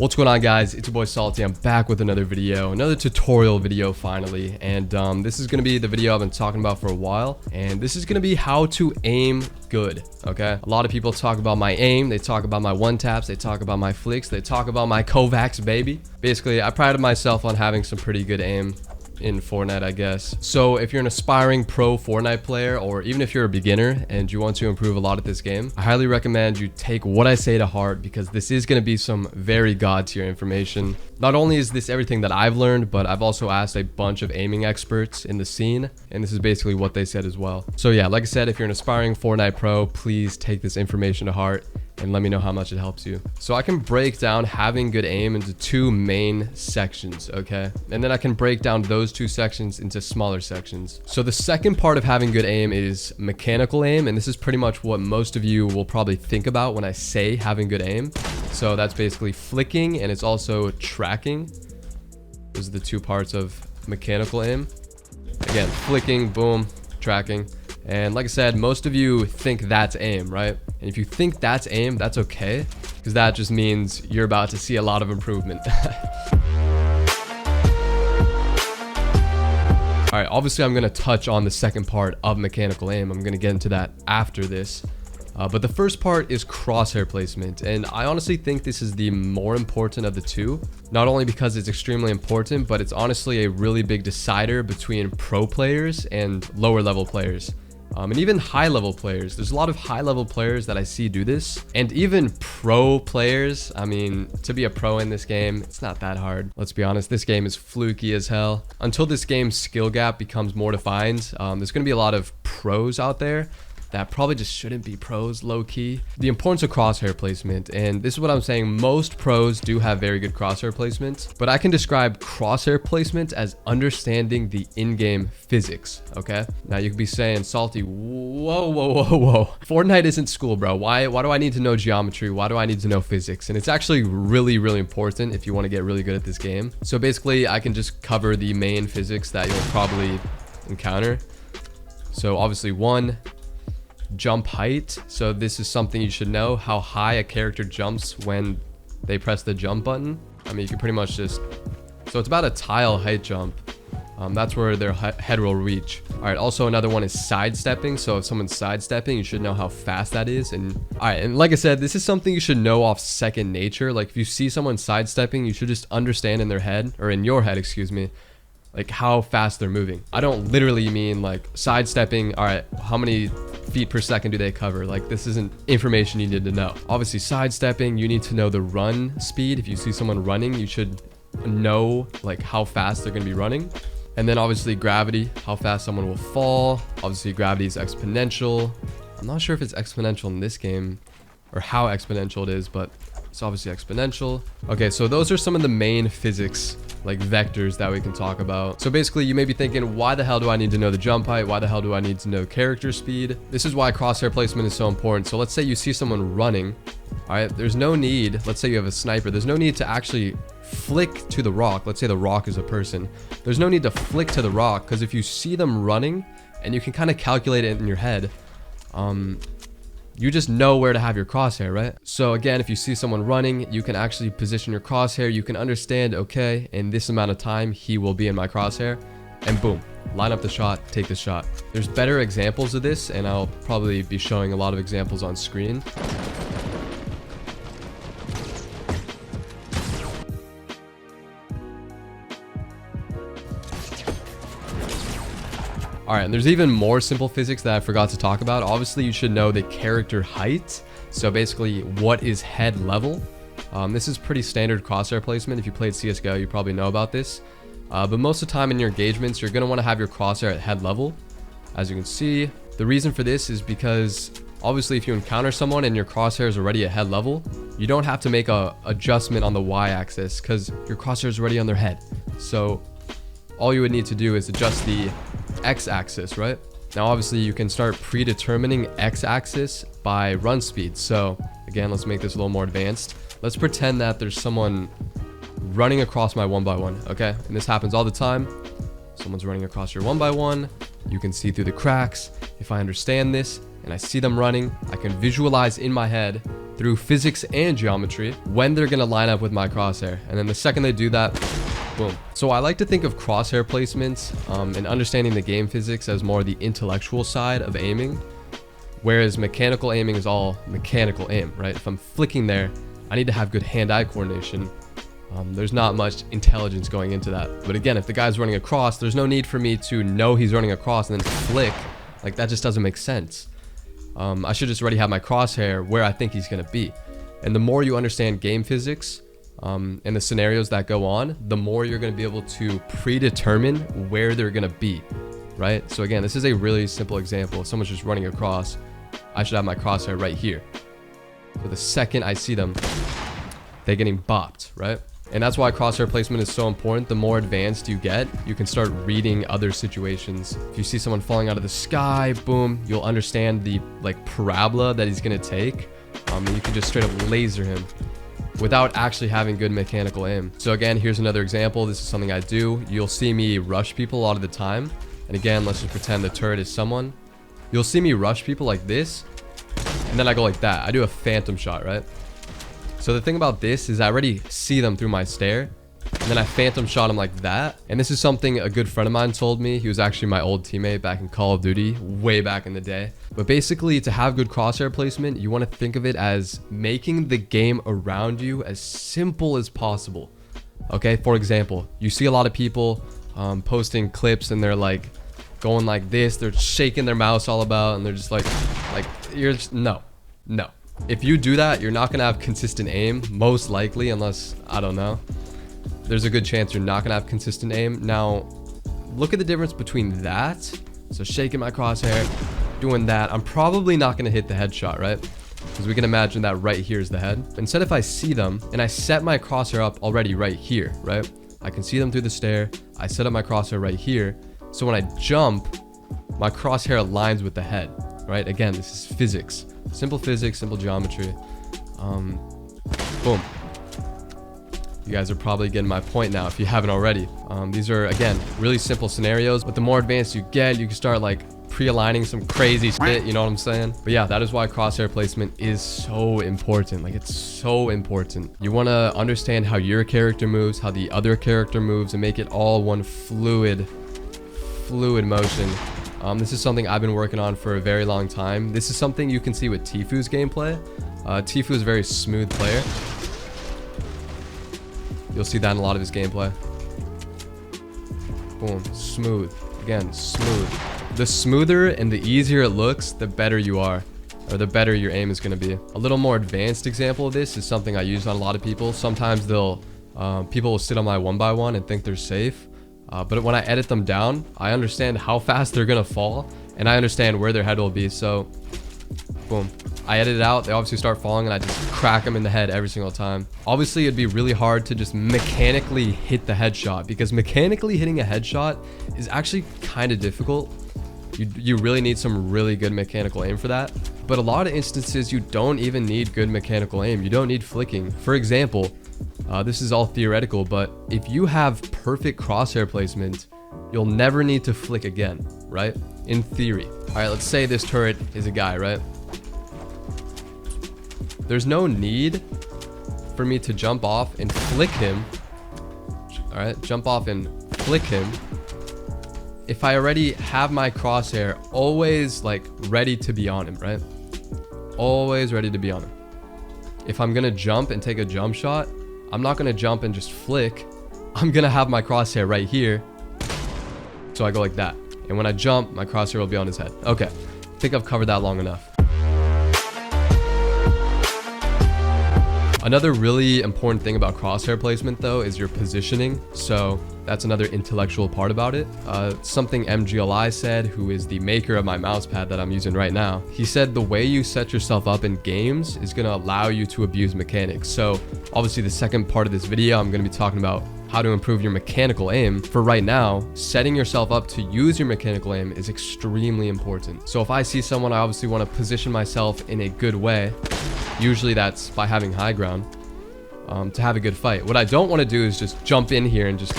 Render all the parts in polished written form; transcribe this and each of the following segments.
What's going on, guys? It's your boy Salty. I'm back with another video, another tutorial video finally, and this is going to be the video I've been talking about for a while, and this is going to be how to aim good. Okay, a lot of people talk about my aim, they talk about my one taps, they talk about my flicks, they talk about my Kovacs, baby. Basically, I prided myself on having some pretty good aim in Fortnite, I guess. So if you're an aspiring pro Fortnite player, or even if you're a beginner and you want to improve a lot at this game, I highly recommend you take what I say to heart, because this is going to be some very god tier information. Not only is this everything that I've learned, but I've also asked a bunch of aiming experts in the scene, and this is basically what they said as well. So yeah, like I said, if you're an aspiring Fortnite pro, please take this information to heart and let me know how much it helps you. So I can break down having good aim into two main sections, okay? And then I can break down those two sections into smaller sections. So the second part of having good aim is mechanical aim, and this is pretty much what most of you will probably think about when I say having good aim. So that's basically flicking, and it's also tracking. Those are the two parts of mechanical aim. Again, flicking, boom, tracking. And like I said, most of you think that's aim, right? And if you think that's aim, that's okay, because that just means you're about to see a lot of improvement. All right, obviously I'm going to touch on the second part of mechanical aim. I'm going to get into that after this. But the first part is crosshair placement, and I honestly think this is the more important of the two, not only because it's extremely important, but it's honestly a really big decider between pro players and lower level players. And even high level players. There's a lot of high level players that I see do this, and even pro players. I mean, to be a pro in this game, it's not that hard. Let's be honest, this game is fluky as hell. Until this game's skill gap becomes more defined, there's going to be a lot of pros out there that probably just shouldn't be pros, low-key. The importance of crosshair placement, and this is what I'm saying, most pros do have very good crosshair placement, but I can describe crosshair placement as understanding the in-game physics, okay? Now you could be saying, Salty, whoa. Fortnite isn't school, bro. Why do I need to know geometry? Why do I need to know physics? And it's actually really, really important if you want to get really good at this game. So basically, I can just cover the main physics that you'll probably encounter. So obviously, one, jump height. So this is something you should know, how high a character jumps when they press the jump button. I mean, you can pretty much just, so it's about a tile height jump. That's where their head will reach. All right, also another one is sidestepping. So if someone's sidestepping, you should know how fast that is. And all right, and like I said, this is something you should know off second nature. Like if you see someone sidestepping, you should just understand in their head, or in your head, excuse me, like how fast they're moving. I don't literally mean like sidestepping, all right, how many feet per second do they cover? Like, this isn't information you need to know. Obviously, sidestepping, you need to know the run speed. If you see someone running, you should know like how fast they're gonna be running. And then obviously gravity, how fast someone will fall. Obviously gravity is exponential. I'm not sure if it's exponential in this game or how exponential it is, but it's obviously exponential. Okay, so those are some of the main physics, like vectors, that we can talk about. So basically, you may be thinking, why the hell do I need to know the jump height? Why the hell do I need to know character speed? This is why crosshair placement is so important. So let's say you see someone running. All right, there's no need, let's say you have a sniper, there's no need to actually flick to the rock. Let's say the rock is a person. There's no need to flick to the rock, because if you see them running and you can kind of calculate it in your head, you just know where to have your crosshair, right? So again, if you see someone running, you can actually position your crosshair. You can understand, okay, in this amount of time, he will be in my crosshair, and boom, line up the shot, take the shot. There's better examples of this, and I'll probably be showing a lot of examples on screen. All right, and there's even more simple physics that I forgot to talk about. Obviously, you should know the character height. So basically, what is head level? This is pretty standard crosshair placement. If you played CSGO, you probably know about this. But most of the time in your engagements, you're going to want to have your crosshair at head level. As you can see, the reason for this is because obviously if you encounter someone and your crosshair is already at head level, you don't have to make a adjustment on the y-axis because your crosshair is already on their head. So all you would need to do is adjust the x-axis, right? Now obviously you can start predetermining x-axis by run speed. So again, let's make this a little more advanced. Let's pretend that there's someone running across my 1x1, okay? And this happens all the time. Someone's running across your 1x1. You can see through the cracks. If I understand this and I see them running, I can visualize in my head through physics and geometry when they're gonna line up with my crosshair. And then the second they do that, boom. So I like to think of crosshair placements and understanding the game physics as more the intellectual side of aiming, whereas mechanical aiming is all mechanical aim, right? If I'm flicking there, I need to have good hand-eye coordination. There's not much intelligence going into that. But again, if the guy's running across, there's no need for me to know he's running across and then flick. Like, that just doesn't make sense. I should just already have my crosshair where I think he's gonna be. And the more you understand game physics and the scenarios that go on, the more you're gonna be able to predetermine where they're gonna be, right? So again, this is a really simple example. If someone's just running across, I should have my crosshair right here. So the second I see them, they're getting bopped, right? And that's why crosshair placement is so important. The more advanced you get, you can start reading other situations. If you see someone falling out of the sky, boom, you'll understand the like parabola that he's gonna take. And you can just straight up laser him without actually having good mechanical aim. So again, here's another example. This is something I do. You'll see me rush people a lot of the time. And again, let's just pretend the turret is someone. You'll see me rush people like this, and then I go like that. I do a phantom shot, right? So the thing about this is I already see them through my stare, and then I phantom shot them like that. And this is something a good friend of mine told me. He was actually my old teammate back in Call of Duty, way back in the day. But basically, to have good crosshair placement, you want to think of it as making the game around you as simple as possible. Okay, for example, you see a lot of people posting clips and they're like going like this. They're shaking their mouse all about, and they're just like you're just, no. If you do that, you're not gonna have consistent aim, most likely, unless, I don't know. There's a good chance you're not gonna have consistent aim. Now, look at the difference between that. So shaking my crosshair, doing that. I'm probably not gonna hit the headshot, right? Because we can imagine that right here is the head. Instead, if I see them and I set my crosshair up already right here, right? I can see them through the stair. I set up my crosshair right here. So when I jump, my crosshair aligns with the head, right? Again, this is physics. Simple physics, simple geometry. Boom. You guys are probably getting my point now if you haven't already. These are, again, really simple scenarios, but the more advanced you get, you can start like pre-aligning some crazy shit, you know what I'm saying? But yeah, that is why crosshair placement is so important. Like, it's so important. You want to understand how your character moves, how the other character moves, and make it all one fluid motion. This is something I've been working on for a very long time. This is something you can see with Tfu's gameplay. Tfu is a very smooth player. You'll see that in a lot of his gameplay. Boom, smooth. Again, smooth. The smoother and the easier it looks, the better you are, or the better your aim is going to be. A little more advanced example of this is something I use on a lot of people. Sometimes people will sit on my 1x1 and think they're safe. But when I edit them down, I understand how fast they're gonna fall, and I understand where their head will be. So, boom. I edit it out, they obviously start falling, and I just crack them in the head every single time. Obviously, it'd be really hard to just mechanically hit the headshot, because mechanically hitting a headshot is actually kind of difficult. You really need some really good mechanical aim for that. But a lot of instances, you don't even need good mechanical aim. You don't need flicking. For example, this is all theoretical, but if you have perfect crosshair placement, you'll never need to flick again, right? In theory. All right, let's say this turret is a guy, right? There's no need for me to jump off and flick him. All right, jump off and flick him if I already have my crosshair always like ready to be on him, right? Always ready to be on him. If I'm gonna jump and take a jump shot, I'm not gonna jump and just flick. I'm gonna have my crosshair right here. So I go like that. And when I jump, my crosshair will be on his head. Okay, I think I've covered that long enough. Another really important thing about crosshair placement though is your positioning. So that's another intellectual part about it. Something MGLI said, who is the maker of my mouse pad that I'm using right now. He said the way you set yourself up in games is gonna allow you to abuse mechanics. So obviously the second part of this video, I'm gonna be talking about how to improve your mechanical aim. For right now, setting yourself up to use your mechanical aim is extremely important. So if I see someone, I obviously wanna position myself in a good way. Usually that's by having high ground to have a good fight. What I don't want to do is just jump in here and just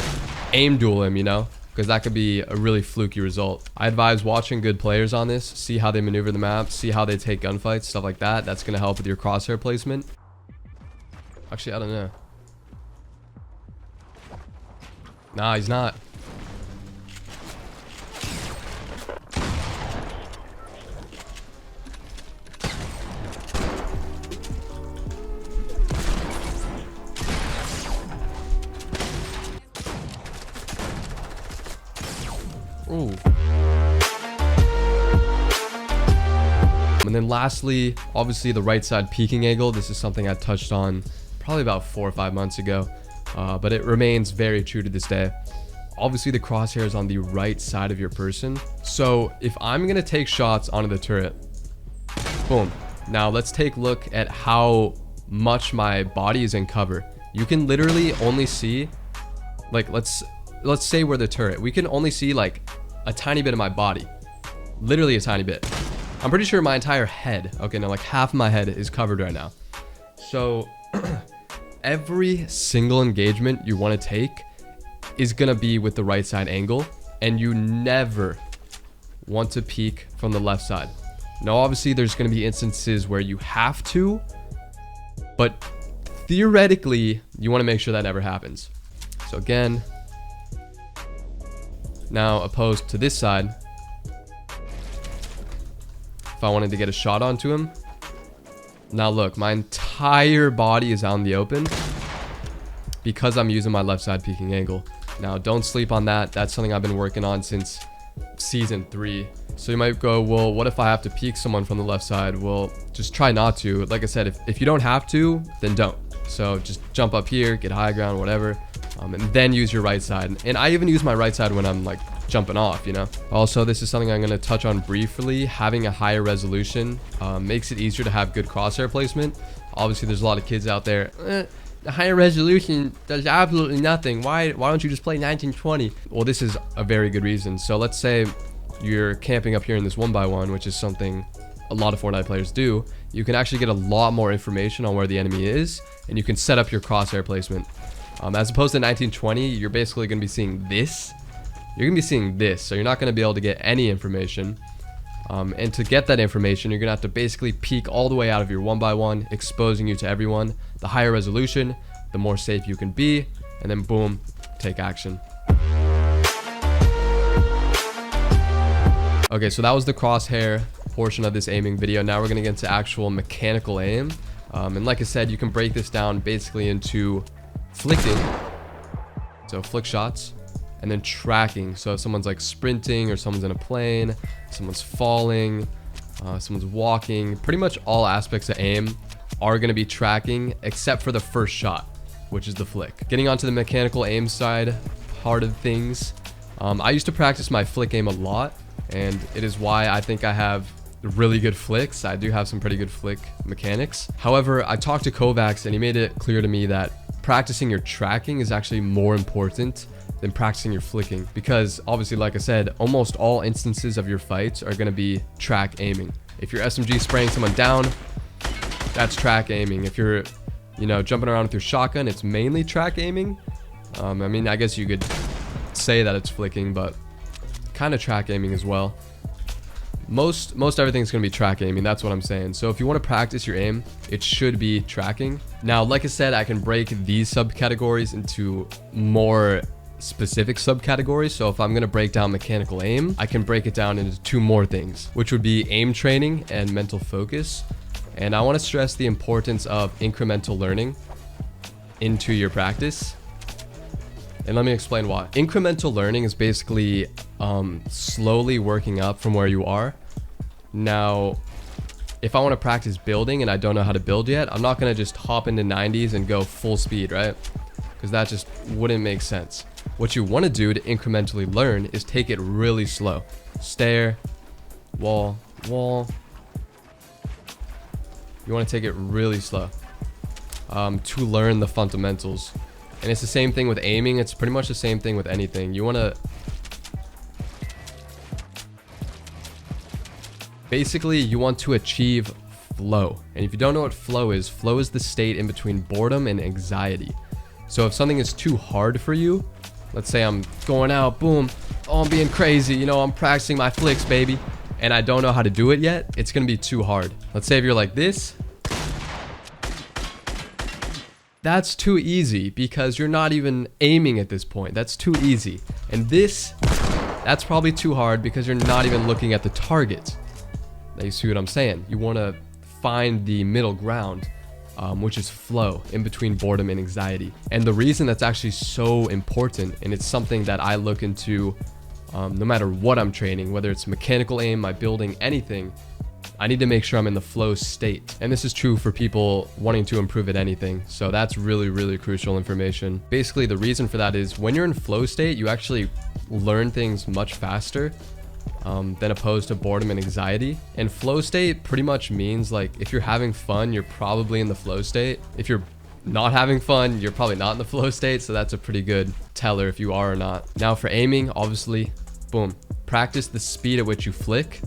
aim duel him, you know? because that could be a really fluky result. I advise watching good players on this, see how they maneuver the map, see how they take gunfights, stuff like that. That's going to help with your crosshair placement. Actually, I don't know. Nah, he's not. Ooh. And then lastly, obviously the right side peeking angle. This is something I touched on probably about 4 or 5 months ago, but it remains very true to this day. Obviously the crosshair is on the right side of your person. So if I'm gonna take shots onto the turret, boom. Now let's take a look at how much my body is in cover. You can literally only see, like, let's say we're the turret. We can only see like a tiny bit of my body, literally a tiny bit. I'm pretty sure my entire head, okay, no, like half of my head is covered right now. So every single engagement you want to take is gonna be with the right side angle, and you never want to peek from the left side. Now obviously there's gonna be instances where you have to, but theoretically you want to make sure that never happens. So again, now opposed to this side, if I wanted to get a shot onto him, now look, my entire body is out in the open because I'm using my left side peeking angle. Now don't sleep on that. That's something I've been working on since season 3. So you might go, well, what if I have to peek someone from the left side? Well, just try not to. Like I said, if you don't have to, then don't. So just jump up here, get high ground, whatever, and then use your right side. And I even use my right side when I'm like jumping off, you know. Also, this is something I'm going to touch on briefly. Having a higher resolution makes it easier to have good crosshair placement. Obviously there's a lot of kids out there, the higher resolution does absolutely nothing. Why don't you just play 1920? Well, this is a very good reason. So let's say you're camping up here in this 1x1, which is something a lot of Fortnite players do. You can actually get a lot more information on where the enemy is, and you can set up your crosshair placement. As opposed to 1920, you're basically going to be seeing this. You're going to be seeing this, so you're not going to be able to get any information. And to get that information, you're going to have to basically peek all the way out of your 1x1, exposing you to everyone. The higher resolution, the more safe you can be, and then boom, take action. Okay, so that was the crosshair portion of this aiming video. Now we're going to get into actual mechanical aim. And like I said, you can break this down basically into flicking, so flick shots, and then tracking. So if someone's like sprinting, or someone's in a plane, someone's falling, someone's walking, pretty much all aspects of aim are going to be tracking except for the first shot, which is the flick. Getting onto the mechanical aim side part of things, I used to practice my flick aim a lot, and it is why I think I have really good flicks. I do have some pretty good flick mechanics. However, I talked to Kovacs and he made it clear to me that practicing your tracking is actually more important than practicing your flicking, because obviously, like I said, almost all instances of your fights are going to be track aiming. If you're SMG spraying someone down, that's track aiming. If you're, you know, jumping around with your shotgun, it's mainly track aiming. I mean, I guess you could say that it's flicking, but kind of track aiming as well. Most everything's going to be track aiming. That's what I'm saying. So if you want to practice your aim, it should be tracking. Now, like I said, I can break these subcategories into more specific subcategories. So if I'm going to break down mechanical aim, I can break it down into 2 more things, which would be aim training and mental focus. And I want to stress the importance of incremental learning into your practice. And let me explain why. Incremental learning is basically slowly working up from where you are. Now, if I want to practice building and I don't know how to build yet, I'm not going to just hop into 90s and go full speed, right? Because that just wouldn't make sense. What you want to do to incrementally learn is take it really slow. Stair, wall, wall. You want to take it really slow to learn the fundamentals. And it's the same thing with aiming. It's pretty much the same thing with anything. You want to basically, you want to achieve flow. And if you don't know what flow is the state in between boredom and anxiety. So if something is too hard for you, Let's say I'm going out, boom. Oh, I'm being crazy. You know, I'm practicing my flicks, baby. And I don't know how to do it yet. It's going to be too hard. Let's say if you're like this. That's too easy because you're not even aiming at this point. That's too easy. And this, that's probably too hard because you're not even looking at the target. Now you see what I'm saying? You want to find the middle ground, which is flow in between boredom and anxiety. And the reason that's actually so important, and it's something that I look into no matter what I'm training, whether it's mechanical aim, my building, anything, I need to make sure I'm in the flow state. And this is true for people wanting to improve at anything. So that's really, really crucial information. Basically, the reason for that is when you're in flow state, you actually learn things much faster than opposed to boredom and anxiety. And flow state pretty much means like if you're having fun, you're probably in the flow state. If you're not having fun, you're probably not in the flow state. So that's a pretty good teller if you are or not. Now for aiming, obviously, boom, practice the speed at which you flick.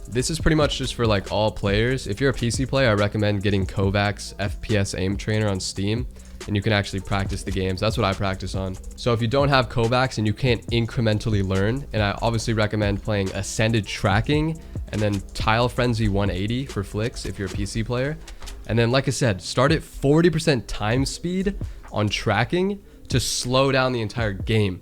This is pretty much just for like all players. If you're a PC player, I recommend getting Kovacs FPS Aim Trainer on Steam, and you can actually practice the games. That's what I practice on. So if you don't have Kovacs and you can't incrementally learn, and I obviously recommend playing Ascended Tracking and then Tile Frenzy 180 for flicks if you're a PC player. And then, like I said, start at 40% time speed on tracking to slow down the entire game,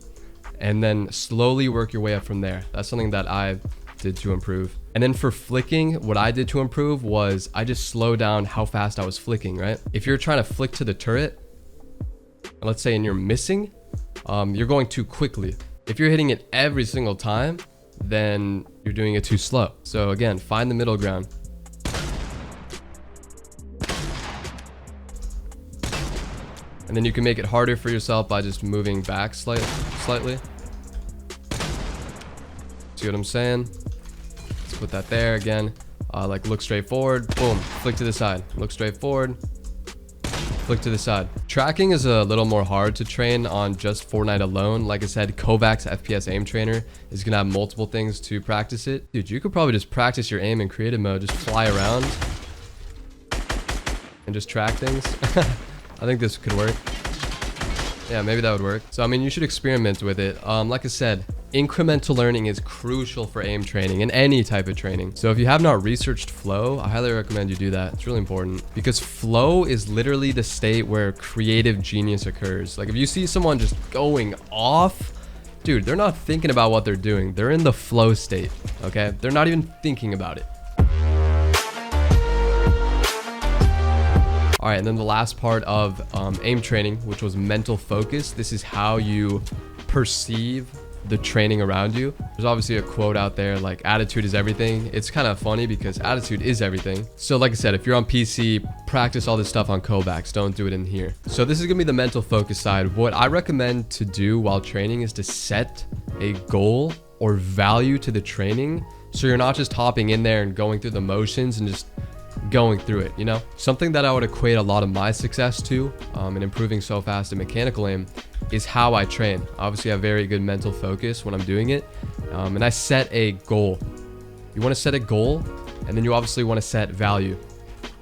and then slowly work your way up from there. That's something that I did to improve. And then for flicking, what I did to improve was I just slowed down how fast I was flicking, right? If you're trying to flick to the turret, let's say, and you're missing, you're going too quickly. If you're hitting it every single time, then you're doing it too slow. So again, find the middle ground. And then you can make it harder for yourself by just moving back slightly. See what I'm saying? Let's put that there again. Like look straight forward, boom, flick to the side. Look straight forward, flick to the side. Tracking is a little more hard to train on just Fortnite alone. Like I said, Kovacs FPS Aim Trainer is gonna have multiple things to practice it. Dude, you could probably just practice your aim in creative mode. Just fly around and just track things. I think this could work. Yeah, maybe that would work. So, I mean, you should experiment with it. Like I said, incremental learning is crucial for aim training and any type of training. So if you have not researched flow, I highly recommend you do that. It's really important because flow is literally the state where creative genius occurs. Like if you see someone just going off, dude, they're not thinking about what they're doing. They're in the flow state, okay? They're not even thinking about it. All right, and then the last part of aim training, which was mental focus. This is how you perceive the training around you. There's obviously a quote out there like attitude is everything. It's kind of funny because attitude is everything. So like I said, if you're on PC, practice all this stuff on Kovacs. Don't do it in here. So this is gonna be the mental focus side. What I recommend to do while training is to set a goal or value to the training. So you're not just hopping in there and going through the motions and just going through it, you know? Something that I would equate a lot of my success to and improving so fast in mechanical aim is how I train. Obviously, I have very good mental focus when I'm doing it, and I set a goal. You want to set a goal, and then you obviously want to set value.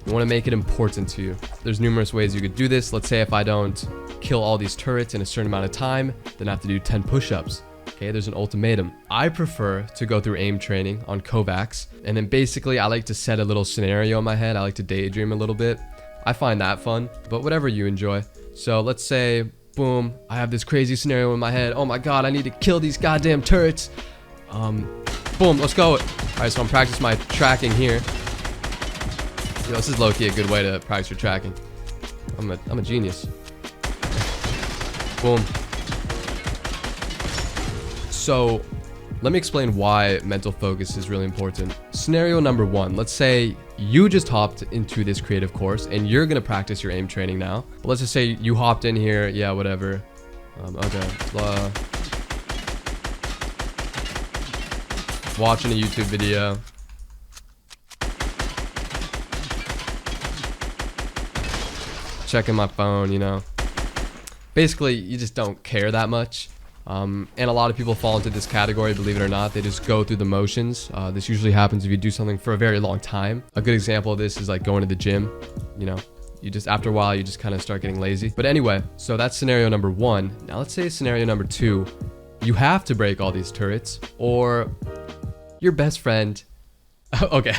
You want to make it important to you. There's numerous ways you could do this. Let's say if I don't kill all these turrets in a certain amount of time, then I have to do 10 push-ups. Okay, there's an ultimatum. I prefer to go through aim training on Kovacs, and then basically I like to set a little scenario in my head. I like to daydream a little bit. I find that fun, but whatever you enjoy. So let's say, boom, I have this crazy scenario in my head. Oh my God, I need to kill these goddamn turrets. Boom, let's go. All right, so I'm practicing my tracking here. Yo, this is low-key a good way to practice your tracking. I'm a genius. Boom. So let me explain why mental focus is really important. Scenario number one, let's say you just hopped into this creative course and you're gonna practice your aim training now. But let's just say you hopped in here, yeah, whatever. Okay, watching a YouTube video. Checking my phone, you know. Basically, you just don't care that much. And a lot of people fall into this category, believe it or not. They just go through the motions. This usually happens if you do something for a very long time. A good example of this is like going to the gym. You know, You just, after a while, you just kind of start getting lazy. But anyway, so that's scenario number 1. Now let's say scenario number 2. You have to break all these turrets, or your best friend. Okay.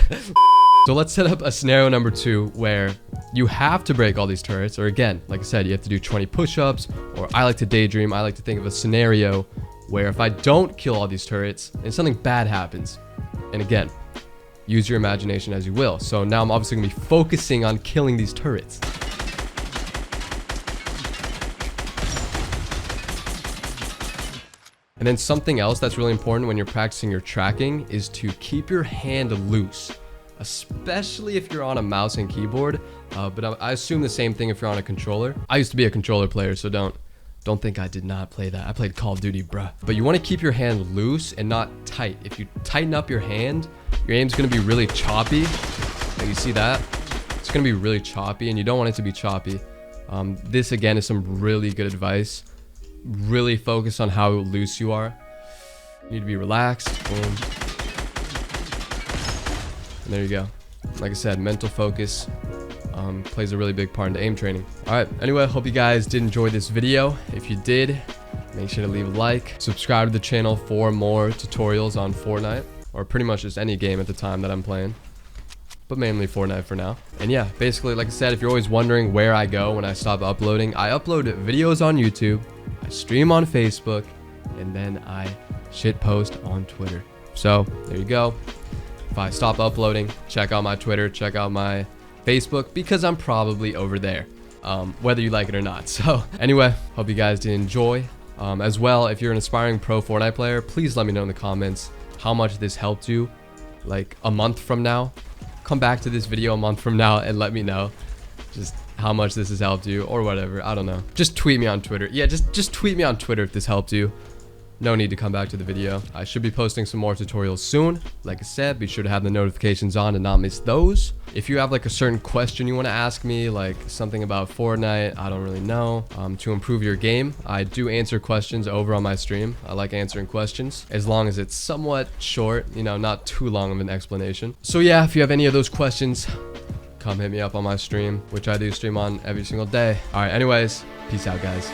So let's set up a scenario number 2 where you have to break all these turrets, or again, like I said, you have to do 20 push-ups, or I like to daydream. I like to think of a scenario where if I don't kill all these turrets and something bad happens, and again, use your imagination as you will. So now I'm obviously gonna be focusing on killing these turrets. And then something else that's really important when you're practicing your tracking is to keep your hand loose, especially if you're on a mouse and keyboard. But I assume the same thing if you're on a controller. I used to be a controller player, so don't think I did not play that. I played Call of Duty, bruh. But you want to keep your hand loose and not tight. If you tighten up your hand, your aim's gonna be really choppy. Like you see that? It's gonna be really choppy, and you don't want it to be choppy. This again is some really good advice. Really focus on how loose you are. You need to be relaxed. Boom. And there you go. Like I said, mental focus plays a really big part into aim training. Alright, anyway, I hope you guys did enjoy this video. If you did, make sure to leave a like. Subscribe to the channel for more tutorials on Fortnite, or pretty much just any game at the time that I'm playing, but mainly Fortnite for now. And yeah, basically, like I said, if you're always wondering where I go when I stop uploading, I upload videos on YouTube, I stream on Facebook, and then I shitpost on Twitter. So there you go. If I stop uploading, check out my Twitter, check out my Facebook, because I'm probably over there, whether you like it or not. So anyway, hope you guys did enjoy. As well, if you're an aspiring pro Fortnite player, please let me know in the comments how much this helped you. Like a month from now, come back to this video a month from now and let me know just how much this has helped you, or whatever. I don't know. Just tweet me on Twitter. Yeah, just tweet me on Twitter if this helped you. No need to come back to the video. I should be posting some more tutorials soon. Like I said, be sure to have the notifications on and not miss those. If you have like a certain question you want to ask me, like something about Fortnite, I don't really know, to improve your game, I do answer questions over on my stream. I like answering questions, as long as it's somewhat short, you know, not too long of an explanation. So yeah, if you have any of those questions, come hit me up on my stream, which I do stream on every single day. All right, anyways, peace out, guys.